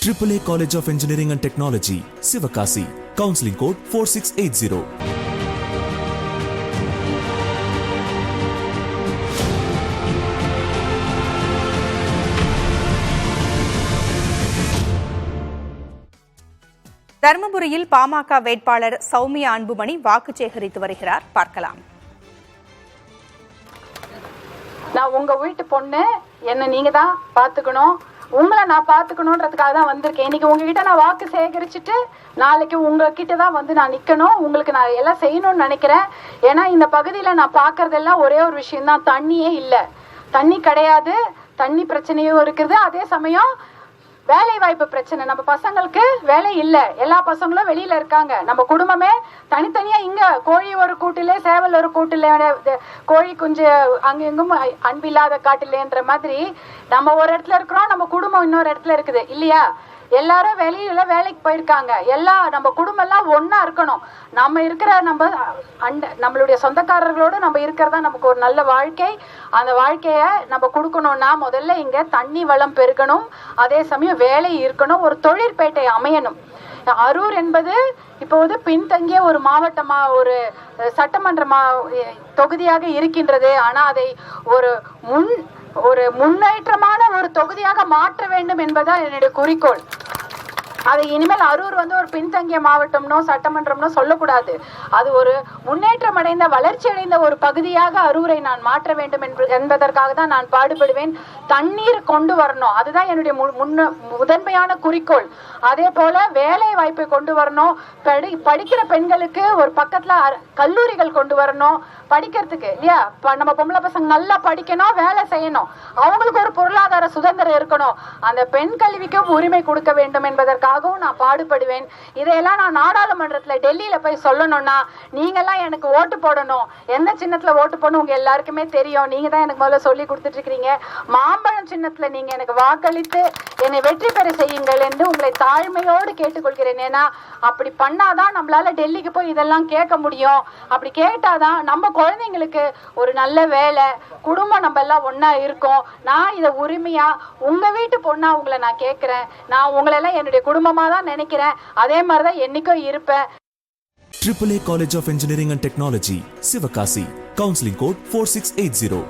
AAA College of Engineering and Technology, Sivakasi. Counseling code 4680. தர்மபுரியில் பாமக வேட்பாளர் சௌமியா அன்புமணி வாக்கு சேகரித்து வருகிறார். பார்க்கலாம். நான் உங்க வீட்டு பொண்ணு, என்ன நீங்க தான் பாத்துக்கணும், உங்களை நான் பாத்துக்கணும்ன்றதுக்காக தான் வந்திருக்கேன். இன்னைக்கு உங்ககிட்ட நான் வாக்கு சேகரிச்சுட்டு நாளைக்கு உங்ககிட்ட தான் வந்து நான் நிக்கணும். உங்களுக்கு நான் எல்லாம் செய்யணும்னு நினைக்கிறேன். ஏன்னா இந்த பகுதியில நான் பாக்குறதெல்லாம் ஒரே ஒரு விஷயம் தான், தண்ணியே இல்லை, தண்ணி கிடையாது, தண்ணி பிரச்சனையும் இருக்குது. அதே சமயம் வேலை வாய்ப்பு பிரச்சனை, நம்ம பசங்களுக்கு வேலை இல்லை, எல்லா பசங்களும் வெளியில இருக்காங்க. நம்ம குடும்பமே தனித்தனியா இங்க கோழி ஒரு கூட்டிலே சேவல் ஒரு கூட்டிலே, கோழி குஞ்சு அங்க எங்கும் அன்பில்லாத காட்டிலேன்ற மாதிரி நம்ம ஒரு இடத்துல இருக்கிறோம், நம்ம குடும்பம் இன்னொரு இடத்துல இருக்குது இல்லையா? எல்லாரும் வெளியில வேலைக்கு போயிருக்காங்க. நம்ம குடும்பம் எல்லாம் ஒன்னா இருக்கணும். நம்ம இருக்கிற நம்மளுடைய சொந்தக்காரர்களோடு நம்ம இருக்கிறதா நமக்கு ஒரு நல்ல வாழ்க்கை. அந்த வாழ்க்கைய நம்ம கொடுக்கணும்னா முதல்ல இங்க தண்ணி வளம் பெருகணும், அதே சமயம் வேலை இருக்கணும், ஒரு தொழிற்பேட்டை அமையணும். அரூர் என்பது இப்போது பின்தங்கிய ஒரு மாவட்டமா, ஒரு சட்டமன்ற தொகுதியாக இருக்கின்றது. ஆனா அதை ஒரு முன்னேற்றமான ஒரு தொகுதியாக மாற்ற வேண்டும் என்பதுதான் என்னுடைய குறிக்கோள். அதை இனிமேல் அரூர் வந்து ஒரு பின்தங்கிய மாவட்டம்னோ சட்டமன்றம்னோ சொல்லக்கூடாது. அது ஒரு முன்னேற்றம் அடைந்த வளர்ச்சி அடைந்த ஒரு பகுதியாக அரூரை நான் மாற்ற வேண்டும் என்பதற்காக தான் நான் பாடுபடுவேன். தண்ணீர் கொண்டு வரணும், அதுதான் என்னுடைய முதன்மையான குறிக்கோள். அதே போல வேலை வாய்ப்பை கொண்டு வரணும். படிக்கிற பெண்களுக்கு ஒரு பக்கத்துல கல்லூரிகள் கொண்டு வரணும் படிக்கிறதுக்கு இல்லையா? நம்ம பொம்பளை பசங்க நல்லா படிக்கணும், வேலை செய்யணும், அவங்களுக்கு ஒரு பொருளாதார சுதந்திரம் இருக்கணும். அந்த பெண் கல்விக்கும் உரிமை கொடுக்க வேண்டும் என்பதற்காகவும் நான் பாடுபடுவேன். இதையெல்லாம் நான் நாடாளுமன்றத்துல டெல்லியில போய் சொல்லணும்னா நீங்க எல்லாம் எனக்கு ஓட்டு போடணும். எந்த சின்னத்துல ஓட்டு போடணும் உங்க எல்லாருக்குமே தெரியும். நீங்க தான் எனக்கு முதல்ல சொல்லி கொடுத்துட்டு இருக்கிறீங்க. மாம்பழம் சின்னத்துல நீங்க எனக்கு வாக்களித்து என்னை வெற்றி பெற செய்யுங்கள் என்று உங்களை தாழ்மையோடு கேட்டுக்கொள்கிறேன். ஏன்னா அப்படி பண்ணாதான் நம்மளால டெல்லிக்கு போய் இதெல்லாம் கேட்க முடியும். அப்படி கேட்டாதான் நம்ம குழந்தைங்களுக்கு ஒரு நல்ல வேலை, குடும்பம் நம்ம எல்லாம் ஒன்னா இருக்கோம். நான் இதை உரிமையா உங்க வீட்டு பொண்ணா உங்களை நான் கேட்கிறேன். நான் உங்களை எல்லாம் என்னுடைய குடும்பமா தான் நினைக்கிறேன். அதே மாதிரிதான் என்னைக்கும் இருப்பேன். AAA College of Engineering and Technology, Sivakasi. Counseling code 4680.